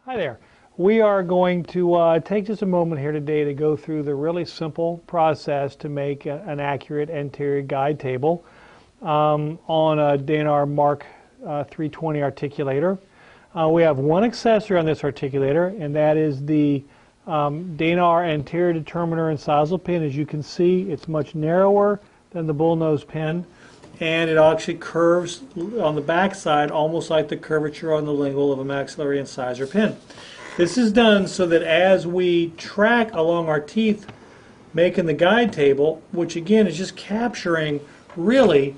Hi there. We are going to take just a moment here today to go through the really simple process to make an accurate anterior guide table on a Danar Mark 320 articulator. We have one accessory on this articulator, and that is the Danar anterior determiner and sizal pin. As you can see, it's much narrower than the bullnose pin, and it actually curves on the back side almost like the curvature on the lingual of a maxillary incisor pin. This is done so that as we track along our teeth making the guide table, which again is just capturing really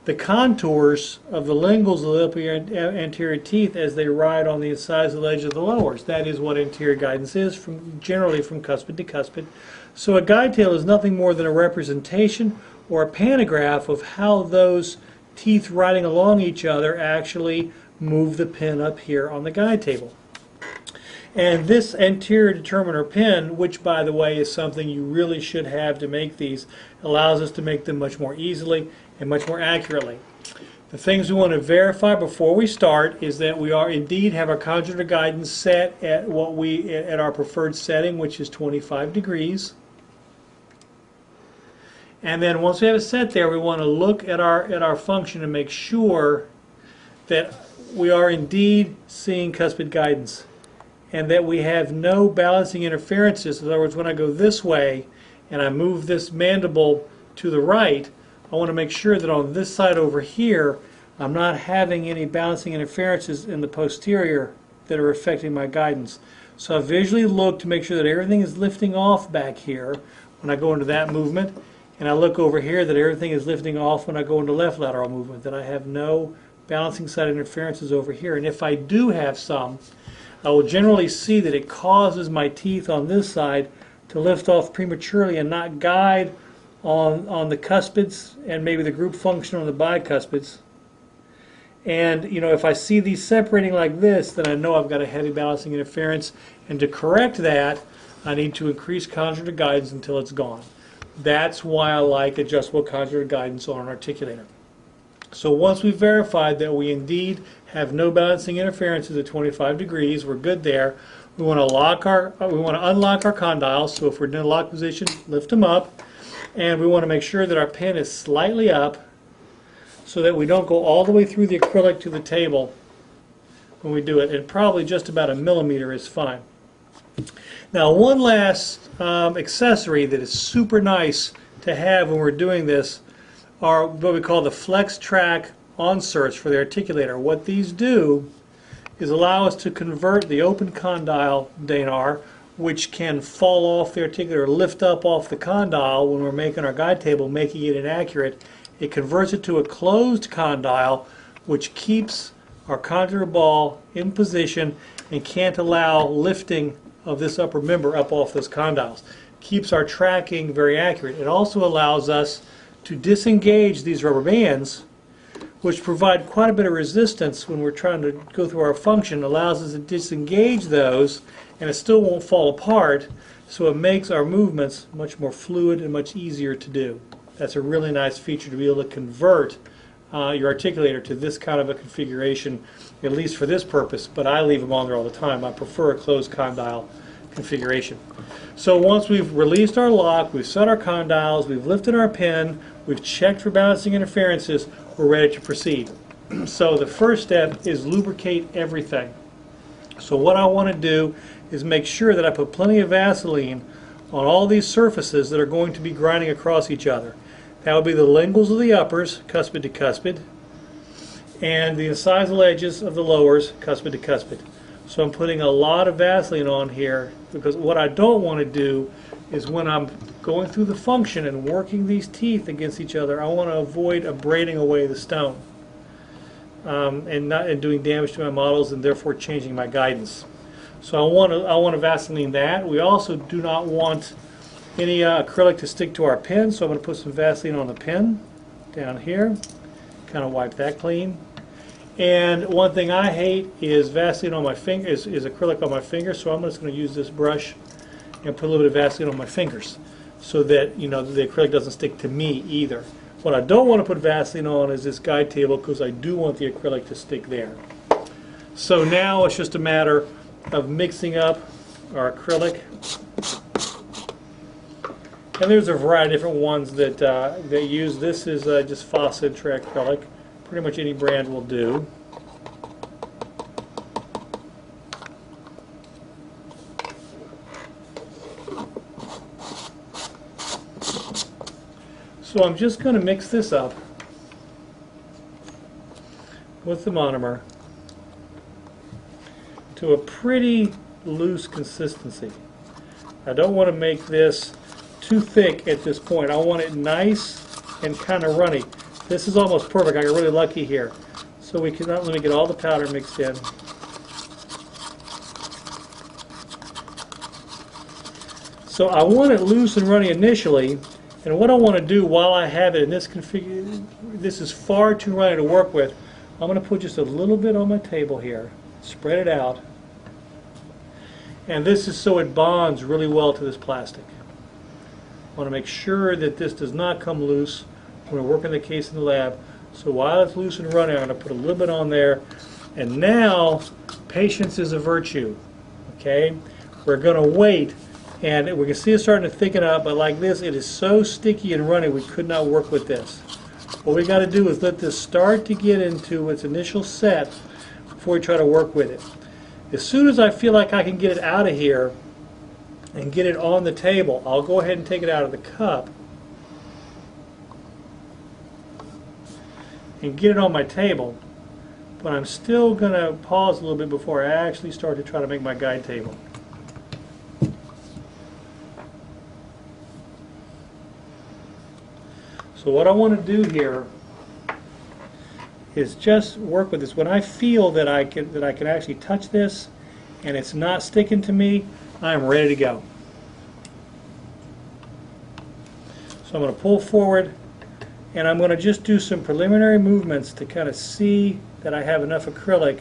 the contours of the linguals of the upper anterior teeth as they ride on the incisal edge of the lowers. That is what anterior guidance is, generally from cuspid to cuspid. So a guide table is nothing more than a representation or a pantograph of how those teeth riding along each other actually move the pin up here on the guide table. And this anterior determiner pin, which by the way is something you really should have to make these, allows us to make them much more easily and much more accurately. The things we want to verify before we start is that we are indeed have our conjugal guidance set at at our preferred setting, which is 25 degrees. And then once we have it set there, we want to look at our function and make sure that we are indeed seeing cuspid guidance and that we have no balancing interferences. In other words, when I go this way and I move this mandible to the right, I want to make sure that on this side over here I'm not having any balancing interferences in the posterior that are affecting my guidance. So I visually look to make sure that everything is lifting off back here when I go into that movement. And I look over here that everything is lifting off when I go into left lateral movement, that I have no balancing side interferences over here. And if I do have some, I will generally see that it causes my teeth on this side to lift off prematurely and not guide on the cuspids and maybe the group function on the bicuspids. And you know, if I see these separating like this, then I know I've got a heavy balancing interference. And to correct that, I need to increase conjugal guidance until it's gone. That's why I like adjustable conjugal guidance on an articulator. So once we've verified that we indeed have no balancing interferences at 25 degrees, we're good there. We want to unlock our condyles. So if we're in a lock position, lift them up, and we want to make sure that our pin is slightly up so that we don't go all the way through the acrylic to the table when we do it. And probably just about a millimeter is fine. Now, one last accessory that is super nice to have when we're doing this are what we call the flex track onserts for the articulator. What these do is allow us to convert the open condyle Danar, which can fall off the articulator, lift up off the condyle when we're making our guide table, making it inaccurate. It converts it to a closed condyle, which keeps our conjugal ball in position and can't allow lifting of this upper member up off those condyles. Keeps our tracking very accurate. It also allows us to disengage these rubber bands, which provide quite a bit of resistance when we're trying to go through our function. It allows us to disengage those, and it still won't fall apart, so it makes our movements much more fluid and much easier to do. That's a really nice feature, to be able to convert your articulator to this kind of a configuration, at least for this purpose, but I leave them on there all the time. I prefer a closed condyle configuration. So once we've released our lock, we've set our condyles, we've lifted our pin, we've checked for balancing interferences, we're ready to proceed. So the first step is lubricate everything. So what I want to do is make sure that I put plenty of Vaseline on all these surfaces that are going to be grinding across each other. That would be the linguals of the uppers, cuspid to cuspid, and the incisal edges of the lowers, cuspid to cuspid. So I'm putting a lot of Vaseline on here, because what I don't want to do is when I'm going through the function and working these teeth against each other, I want to avoid abrading away the stone and doing damage to my models and therefore changing my guidance. So I want to Vaseline that. We also do not want any acrylic to stick to our pin, so I'm going to put some Vaseline on the pin down here, kind of wipe that clean. And one thing I hate is Vaseline on my finger, is acrylic on my fingers, so I'm just going to use this brush and put a little bit of Vaseline on my fingers so that, you know, the acrylic doesn't stick to me either. What I don't want to put Vaseline on is this guide table, because I do want the acrylic to stick there. So now it's just a matter of mixing up our acrylic. And there's a variety of different ones that use. This is just faucet acrylic. Pretty much any brand will do. So I'm just going to mix this up with the monomer to a pretty loose consistency. I don't want to make this too thick at this point. I want it nice and kind of runny. This is almost perfect. I got really lucky here. So we can, let me get all the powder mixed in. So I want it loose and runny initially. And what I want to do while I have it in this configuration, this is far too runny to work with, I'm going to put just a little bit on my table here, spread it out, and this is so it bonds really well to this plastic. I want to make sure that this does not come loose when we're working the case in the lab. So while it's loose and running, I'm going to put a little bit on there, and now patience is a virtue. Okay, we're going to wait. And we can see it starting to thicken up, but like this, it is so sticky and runny, we could not work with this. What we got to do is let this start to get into its initial set before we try to work with it. As soon as I feel like I can get it out of here and get it on the table, I'll go ahead and take it out of the cup and get it on my table. But I'm still going to pause a little bit before I actually start to try to make my guide table. So what I want to do here is just work with this. When I feel that I can actually touch this and it's not sticking to me, I am ready to go. So I'm going to pull forward and I'm going to just do some preliminary movements to kind of see that I have enough acrylic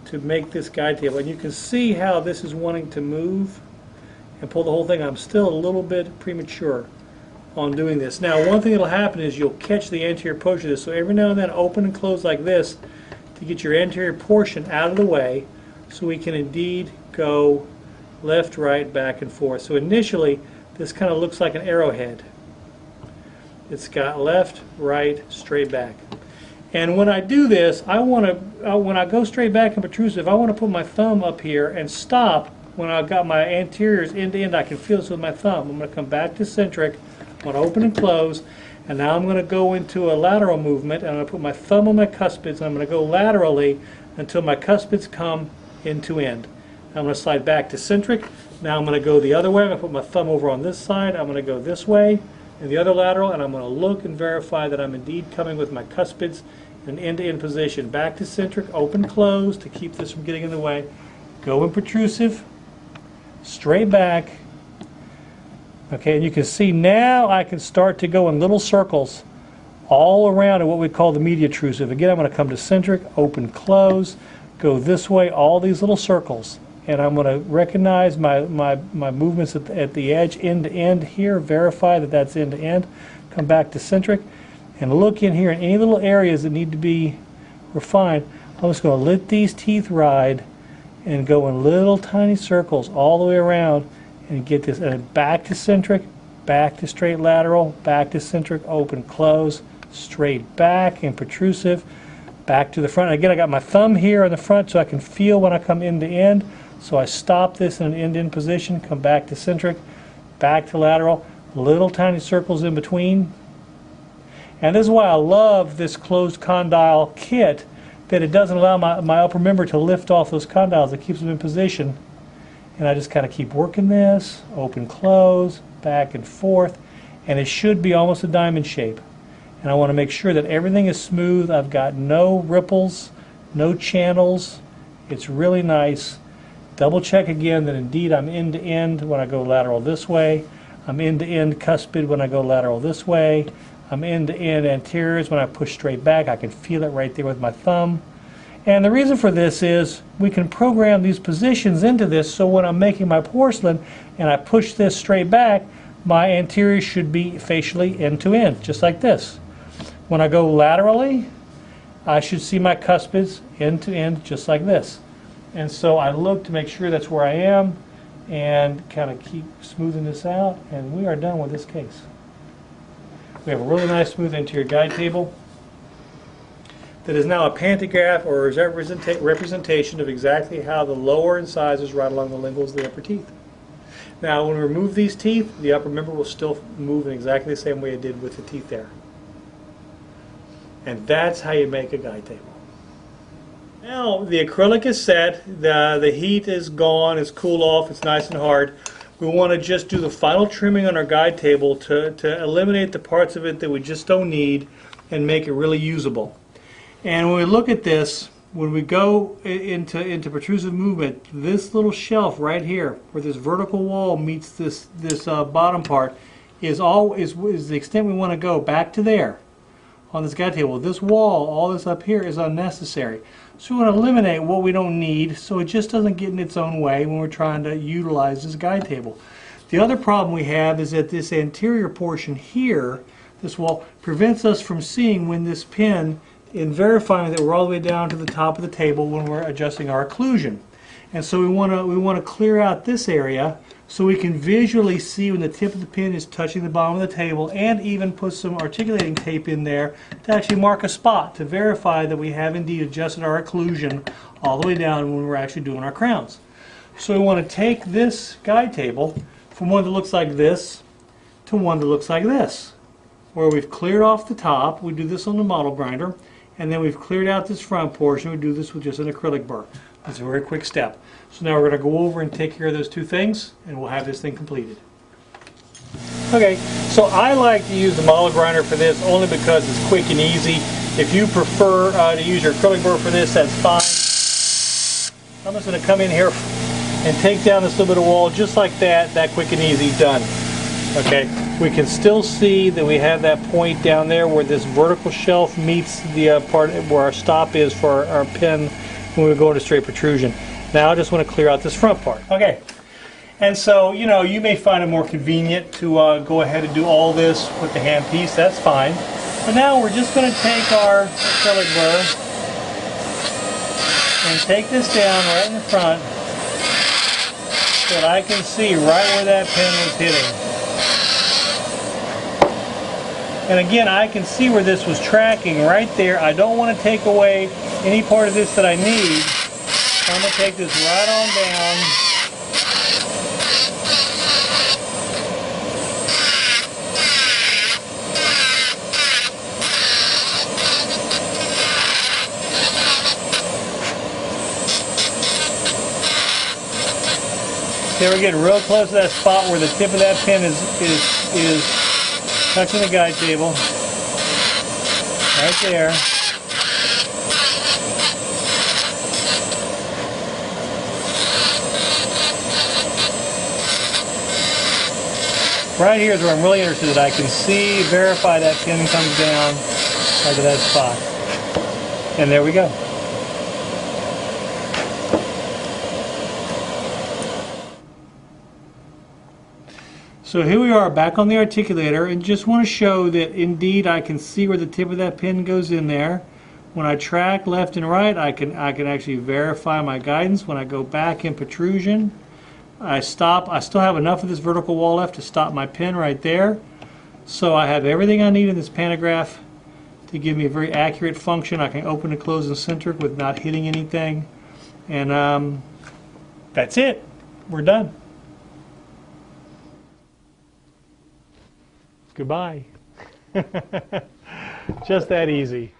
to make this guide table. And you can see how this is wanting to move and pull the whole thing. I'm still a little bit premature on doing this. Now, one thing that'll happen is you'll catch the anterior portion of this. So every now and then open and close like this to get your anterior portion out of the way so we can indeed go left, right, back, and forth. So initially this kind of looks like an arrowhead. It's got left, right, straight back. And when I do this, I want to, when I go straight back and protrusive, I want to put my thumb up here and stop when I've got my anteriors end to end. I can feel this with my thumb. I'm going to come back to centric. I'm going to open and close, and now I'm going to go into a lateral movement, and I'm going to put my thumb on my cuspids, and I'm going to go laterally until my cuspids come end to end. I'm going to slide back to centric. Now I'm going to go the other way. I'm going to put my thumb over on this side. I'm going to go this way and the other lateral, and I'm going to look and verify that I'm indeed coming with my cuspids in an end-to-end position. Back to centric, open, close to keep this from getting in the way. Go in protrusive, straight back. Okay, and you can see now I can start to go in little circles all around in what we call the mediotrusive. Again, I'm going to come to centric, open, close, go this way, all these little circles. And I'm going to recognize my movements at the edge, end to end here, verify that that's end to end, come back to centric, and look in here in any little areas that need to be refined. I'm just going to let these teeth ride and go in little tiny circles all the way around and get this, and back to centric, back to straight lateral, back to centric, open, close, straight back and protrusive, back to the front. And again, I got my thumb here in the front so I can feel when I come end to end. So I stop this in an end-to-end position, come back to centric, back to lateral, little tiny circles in between. And this is why I love this closed condyle kit, that it doesn't allow my upper member to lift off those condyles. It keeps them in position. And I just kind of keep working this, open, close, back and forth, and it should be almost a diamond shape. And I want to make sure that everything is smooth. I've got no ripples, no channels. It's really nice. Double check again that indeed I'm end to end when I go lateral this way. I'm end to end cuspid when I go lateral this way. I'm end to end anteriors when I push straight back. I can feel it right there with my thumb. And the reason for this is we can program these positions into this, so when I'm making my porcelain and I push this straight back, my anterior should be facially end to end, just like this. When I go laterally, I should see my cuspids end to end just like this. And so I look to make sure that's where I am and kind of keep smoothing this out, and we are done with this case. We have a really nice smooth anterior guide table that is now a pantograph, or is representation of exactly how the lower incisors right along the linguals of the upper teeth. Now when we remove these teeth, the upper member will still move in exactly the same way it did with the teeth there. And that's how you make a guide table. Now the acrylic is set, the heat is gone, it's cooled off, it's nice and hard. We want to just do the final trimming on our guide table to eliminate the parts of it that we just don't need and make it really usable. And when we look at this, when we go into protrusive movement, this little shelf right here, where this vertical wall meets this bottom part, is the extent we want to go back to there on this guide table. This wall, all this up here, is unnecessary. So we want to eliminate what we don't need so it just doesn't get in its own way when we're trying to utilize this guide table. The other problem we have is that this anterior portion here, this wall, prevents us from seeing when this pin, in verifying that we're all the way down to the top of the table when we're adjusting our occlusion. And so we want to clear out this area so we can visually see when the tip of the pin is touching the bottom of the table, and even put some articulating tape in there to actually mark a spot to verify that we have indeed adjusted our occlusion all the way down when we're actually doing our crowns. So we want to take this guide table from one that looks like this to one that looks like this, where we've cleared off the top. We do this on the model grinder, and then we've cleared out this front portion. We do this with just an acrylic burr. It's a very quick step. So now we're going to go over and take care of those two things, and we'll have this thing completed. Okay, so I like to use the model grinder for this only because it's quick and easy. If you prefer to use your acrylic burr for this, that's fine. I'm just going to come in here and take down this little bit of wall just like that. That quick and easy, done. Okay, we can still see that we have that point down there where this vertical shelf meets the part where our stop is for our pin when we go into straight protrusion. Now I just want to clear out this front part. Okay, and so you may find it more convenient to go ahead and do all this with the hand piece. That's fine. But now we're just going to take our acrylic burr and take this down right in the front so that I can see right where that pin was hitting. And again, I can see where this was tracking right there. I don't want to take away any part of this that I need. So I'm going to take this right on down. Okay, we're getting real close to that spot where the tip of that pin is touching the guide table. Right there. Right here is where I'm really interested, that I can see, verify that pin comes down right to that spot. And there we go. So here we are back on the articulator, and just want to show that indeed I can see where the tip of that pin goes in there. When I track left and right, I can actually verify my guidance. When I go back in protrusion, I stop. I still have enough of this vertical wall left to stop my pin right there. So I have everything I need in this pantograph to give me a very accurate function. I can open and close and center with not hitting anything. And that's it. We're done. Goodbye. Just that easy.